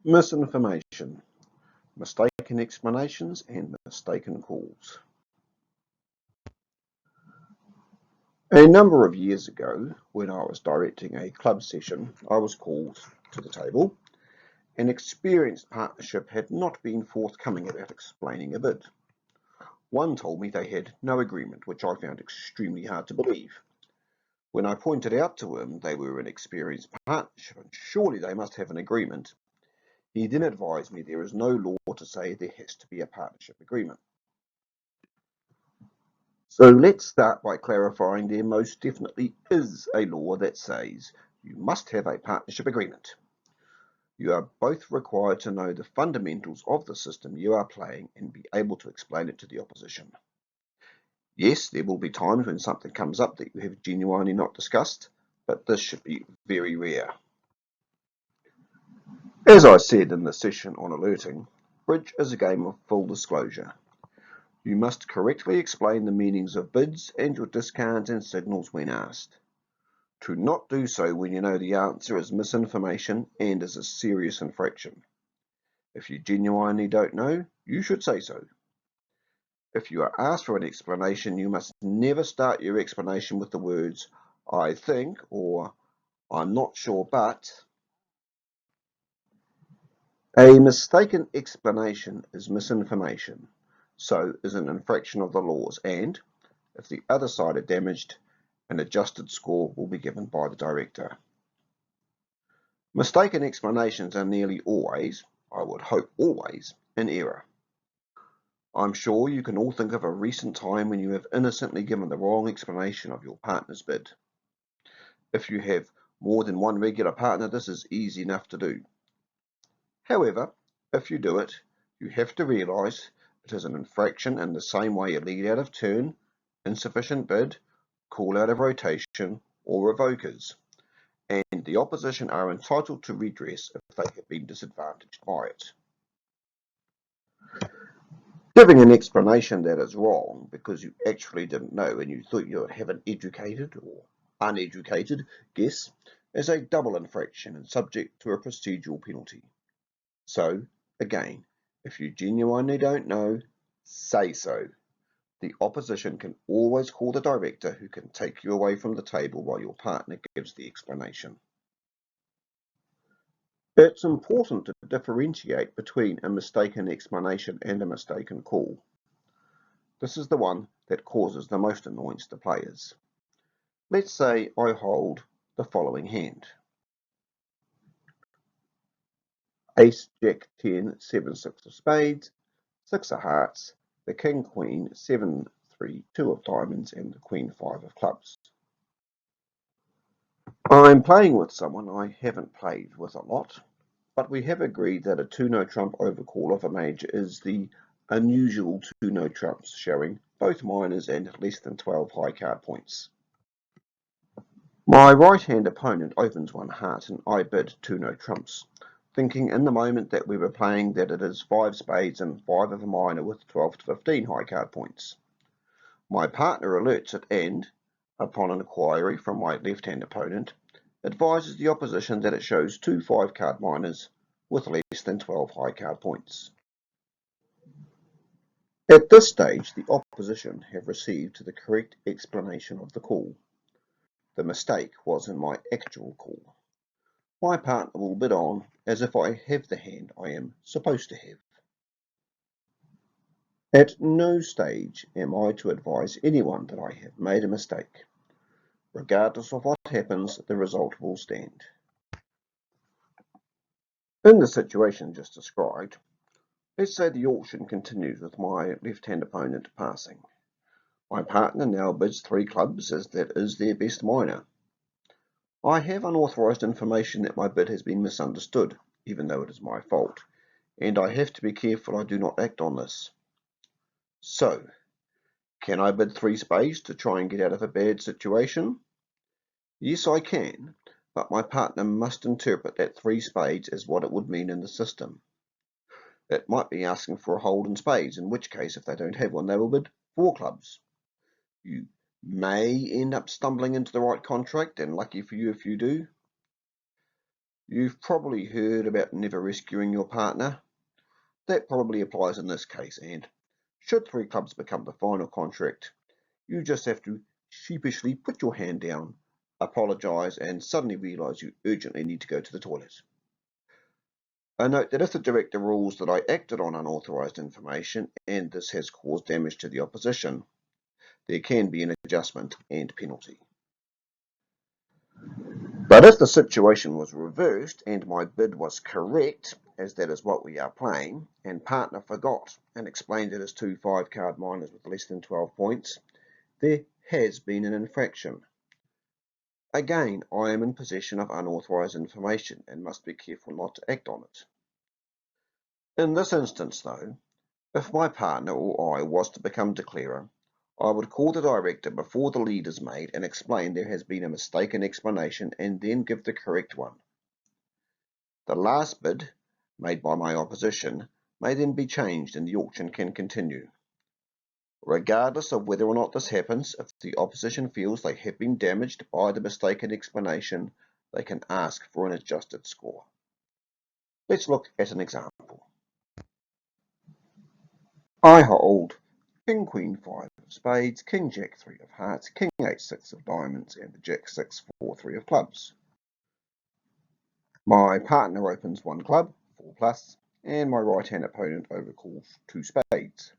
Misinformation, mistaken explanations and mistaken calls. A number of years ago, when I was directing a club session, I was called to the table. An experienced partnership had not been forthcoming about explaining a bid. One told me they had no agreement, which I found extremely hard to believe. When I pointed out to him they were an experienced partnership and surely they must have an agreement, he then advised me there is no law to say there has to be a partnership agreement. So let's start by clarifying there most definitely is a law that says you must have a partnership agreement. You are both required to know the fundamentals of the system you are playing and be able to explain it to the opposition. Yes, there will be times when something comes up that you have genuinely not discussed, but this should be very rare. As I said in the session on alerting, bridge is a game of full disclosure. You must correctly explain the meanings of bids and your discards and signals when asked. To not do so when you know the answer is misinformation and is a serious infraction. If you genuinely don't know, you should say so. If you are asked for an explanation, you must never start your explanation with the words, I think, or I'm not sure, but. A mistaken explanation is misinformation, so is an infraction of the laws, and, if the other side are damaged, an adjusted score will be given by the director. Mistaken explanations are nearly always, I would hope always, in error. I'm sure you can all think of a recent time when you have innocently given the wrong explanation of your partner's bid. If you have more than one regular partner, this is easy enough to do. However, if you do it, you have to realise it is an infraction in the same way a lead out of turn, insufficient bid, call out of rotation, or revoke is, and the opposition are entitled to redress if they have been disadvantaged by it. Giving an explanation that is wrong because you actually didn't know and you thought you would have an educated or uneducated guess is a double infraction and subject to a procedural penalty. So, again, if you genuinely don't know, say so. The opposition can always call the director who can take you away from the table while your partner gives the explanation. It's important to differentiate between a mistaken explanation and a mistaken call. This is the one that causes the most annoyance to players. Let's say I hold the following hand. Ace, Jack, 10, 7, 6 of spades, 6 of hearts, the King, Queen, 7, 3, 2 of diamonds, and the Queen, 5 of clubs. I'm playing with someone I haven't played with a lot, but we have agreed that a 2-no trump overcall of a major is the unusual 2-no trumps showing both minors and less than 12 high card points. My right-hand opponent opens one heart and I bid 2-no trumps, thinking in the moment that we were playing that it is 5 spades and 5 of a minor with 12 to 15 high card points. My partner alerts it and, upon an inquiry from my left-hand opponent, advises the opposition that it shows 2 5-card minors with less than 12 high card points. At this stage, the opposition have received the correct explanation of the call. The mistake was in my actual call. My partner will bid on as if I have the hand I am supposed to have. At no stage am I to advise anyone that I have made a mistake. Regardless of what happens, the result will stand. In the situation just described, let's say the auction continues with my left-hand opponent passing. My partner now bids 3 clubs as that is their best minor. I have unauthorised information that my bid has been misunderstood, even though it is my fault, and I have to be careful I do not act on this. So, can I bid 3 spades to try and get out of a bad situation? Yes, I can, but my partner must interpret that 3 spades as what it would mean in the system. It might be asking for a hold in spades, in which case, if they don't have one, they will bid 4 clubs. You may end up stumbling into the right contract, and lucky for you if you do. You've probably heard about never rescuing your partner. That probably applies in this case, and should three clubs become the final contract, you just have to sheepishly put your hand down, apologise, and suddenly realise you urgently need to go to the toilet. I note that if the director rules that I acted on unauthorised information and this has caused damage to the opposition, there can be an adjustment and penalty. But if the situation was reversed and my bid was correct, as that is what we are playing, and partner forgot and explained it as two 5-card minors with less than 12 points, there has been an infraction. Again, I am in possession of unauthorised information and must be careful not to act on it. In this instance, though, if my partner or I was to become declarer, I would call the director before the lead is made and explain there has been a mistaken explanation and then give the correct one. The last bid, made by my opposition, may then be changed and the auction can continue. Regardless of whether or not this happens, if the opposition feels they have been damaged by the mistaken explanation, they can ask for an adjusted score. Let's look at an example. I hold King Queen 5 of spades, King Jack 3 of hearts, King 8 6 of diamonds, and the Jack 6 4 3 of clubs. My partner opens one club, 4 plus, and my right-hand opponent overcalls 2 spades.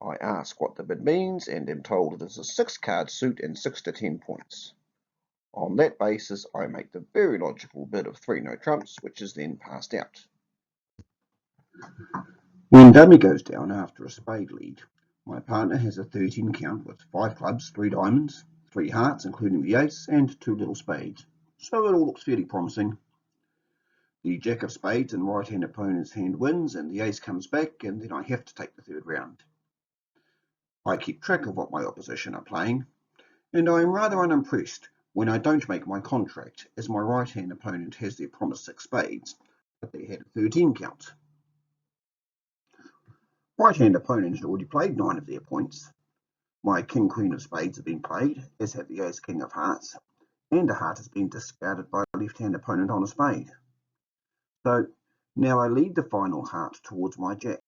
I ask what the bid means and am told it is a 6-card suit and 6 to 10 points. On that basis, I make the very logical bid of 3 no trumps, which is then passed out. When dummy goes down after a spade lead, my partner has a 13 count with 5 clubs, 3 diamonds, 3 hearts including the ace, and 2 little spades. So it all looks fairly promising. The jack of spades in right-hand opponent's hand wins and the ace comes back, and then I have to take the third round. I keep track of what my opposition are playing, and I am rather unimpressed when I don't make my contract, as my right-hand opponent has their promised 6 spades, but they had a 13 count. Right-hand opponent has already played 9 of their points. My King Queen of spades have been played, as have the Ace King of hearts, and a heart has been discarded by a left-hand opponent on a spade. So now I lead the final heart towards my jack,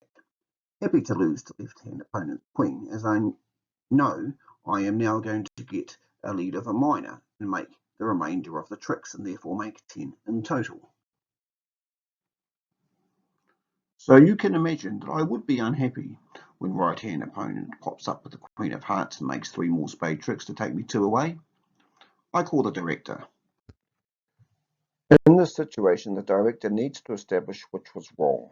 happy to lose to left-hand opponent's queen, as I know I am now going to get a lead of a minor and make the remainder of the tricks, and therefore make 10 in total. So you can imagine that I would be unhappy when right-hand opponent pops up with the Queen of Hearts and makes 3 more spade tricks to take me 2 away. I call the director. In this situation, the director needs to establish which was wrong,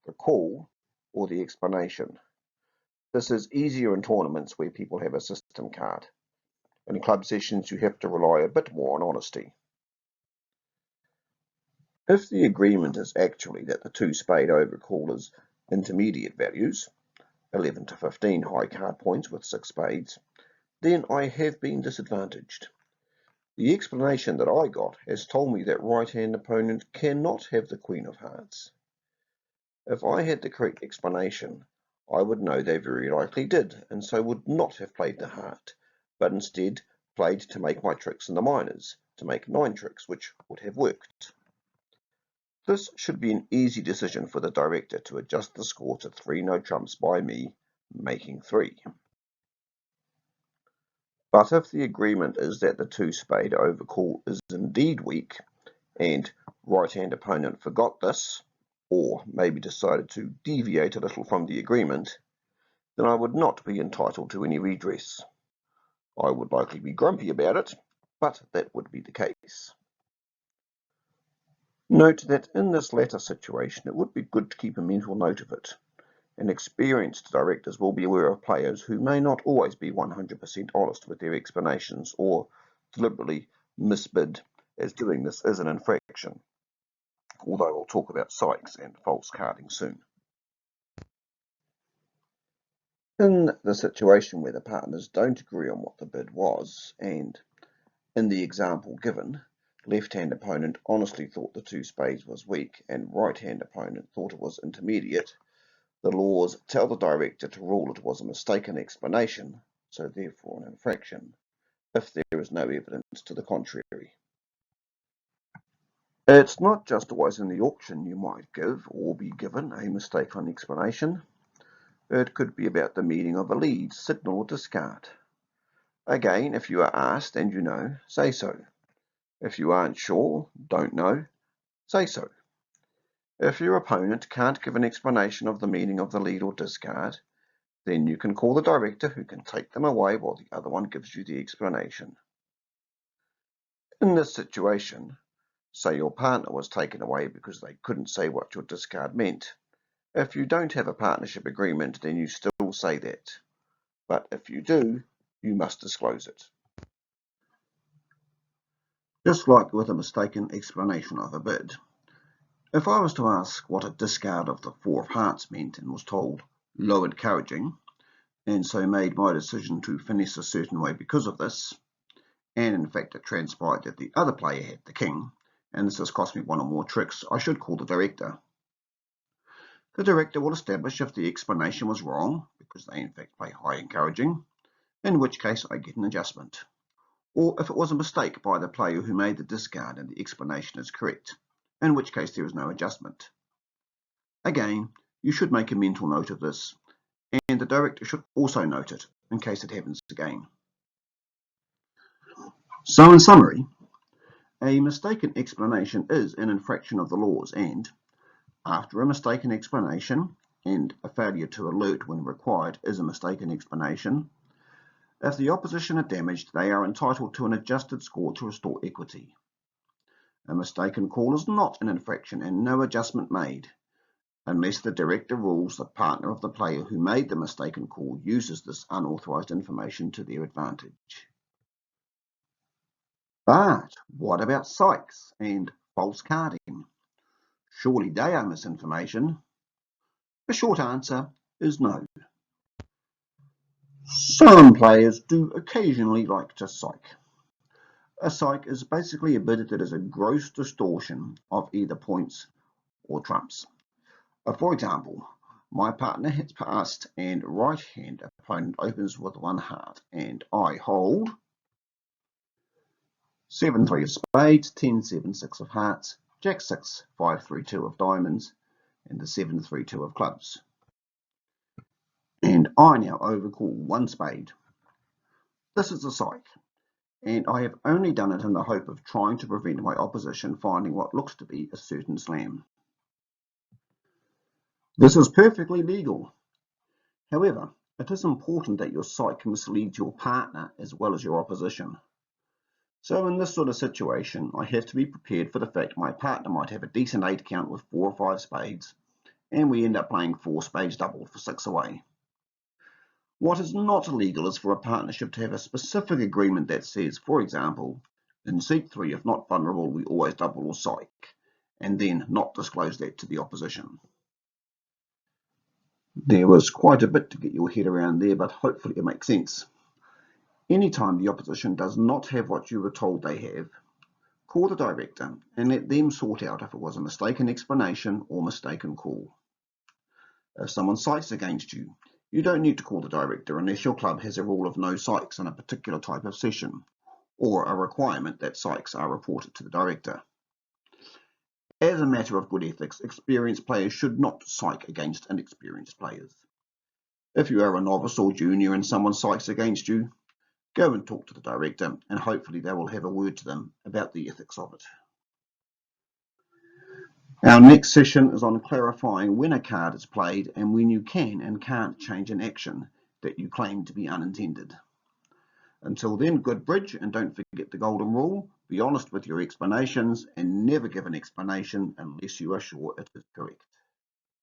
the call or the explanation. This is easier in tournaments where people have a system card. In club sessions, you have to rely a bit more on honesty. If the agreement is actually that the 2 spade overcall is intermediate values, 11 to 15 high card points with 6 spades, then I have been disadvantaged. The explanation that I got has told me that right-hand opponent cannot have the Queen of Hearts. If I had the correct explanation, I would know they very likely did, and so would not have played the heart, but instead played to make my tricks in the minors, to make 9 tricks, which would have worked. This should be an easy decision for the director to adjust the score to 3 no trumps by me, making 3. But if the agreement is that the 2 spade overcall is indeed weak, and right-hand opponent forgot this, or maybe decided to deviate a little from the agreement, then I would not be entitled to any redress. I would likely be grumpy about it, but that would be the case. Note that in this latter situation, it would be good to keep a mental note of it, and experienced directors will be aware of players who may not always be 100% honest with their explanations or deliberately misbid, as doing this is an infraction, although we'll talk about psychs and false carding soon. In the situation where the partners don't agree on what the bid was, and in the example given, left-hand opponent honestly thought the 2 spades was weak and right-hand opponent thought it was intermediate, the laws tell the director to rule it was a mistaken explanation, so therefore an infraction, if there is no evidence to the contrary. It's not just always in the auction you might give or be given a mistaken explanation. It could be about the meaning of a lead, signal, or discard. Again, if you are asked and you know, say so. If you aren't sure, don't know, say so. If your opponent can't give an explanation of the meaning of the lead or discard, then you can call the director who can take them away while the other one gives you the explanation. In this situation, say your partner was taken away because they couldn't say what your discard meant. If you don't have a partnership agreement, then you still say that. But if you do, you must disclose it. Just like with a mistaken explanation of a bid, if I was to ask what a discard of the four of hearts meant and was told low encouraging, and so made my decision to finish a certain way because of this, and in fact it transpired that the other player had the king, and this has cost me one or more tricks, I should call the director. The director will establish if the explanation was wrong, because they in fact play high encouraging, in which case I get an adjustment. Or if it was a mistake by the player who made the discard and the explanation is correct, in which case there is no adjustment. Again, you should make a mental note of this, and the director should also note it in case it happens again. So in summary, a mistaken explanation is an infraction of the laws and, after a mistaken explanation, and a failure to alert when required is a mistaken explanation, if the opposition are damaged, they are entitled to an adjusted score to restore equity. A mistaken call is not an infraction and no adjustment made, unless the director rules the partner of the player who made the mistaken call uses this unauthorized information to their advantage. But what about psychs and false carding? Surely they are misinformation? The short answer is no. Some players do occasionally like to psych. A psych is basically a bid that is a gross distortion of either points or trumps. For example, my partner hits past and right hand opponent opens with one heart and I hold 7-3 of spades, 10-7, 6 of hearts, Jack-6, 5-3, 2 of diamonds, and the 7-3, 2 of clubs. And I now overcall one spade. This is a psych, and I have only done it in the hope of trying to prevent my opposition finding what looks to be a certain slam. This is perfectly legal. However, it is important that your psych misleads your partner as well as your opposition. So in this sort of situation, I have to be prepared for the fact my partner might have a decent 8 count with 4 or 5 spades, and we end up playing 4 spades double for 6 away. What is not illegal is for a partnership to have a specific agreement that says, for example, in seat 3, if not vulnerable, we always double or psych, and then not disclose that to the opposition. There was quite a bit to get your head around there, but hopefully it makes sense. Anytime the opposition does not have what you were told they have, call the director and let them sort out if it was a mistaken explanation or mistaken call. If someone psychs against you, you don't need to call the director unless your club has a rule of no psychs in a particular type of session, or a requirement that psychs are reported to the director. As a matter of good ethics, experienced players should not psych against inexperienced players. If you are a novice or junior and someone psychs against you, go and talk to the director and hopefully they will have a word to them about the ethics of it. Our next session is on clarifying when a card is played and when you can and can't change an action that you claim to be unintended. Until then, good bridge, and don't forget the golden rule: be honest with your explanations and never give an explanation unless you are sure it is correct.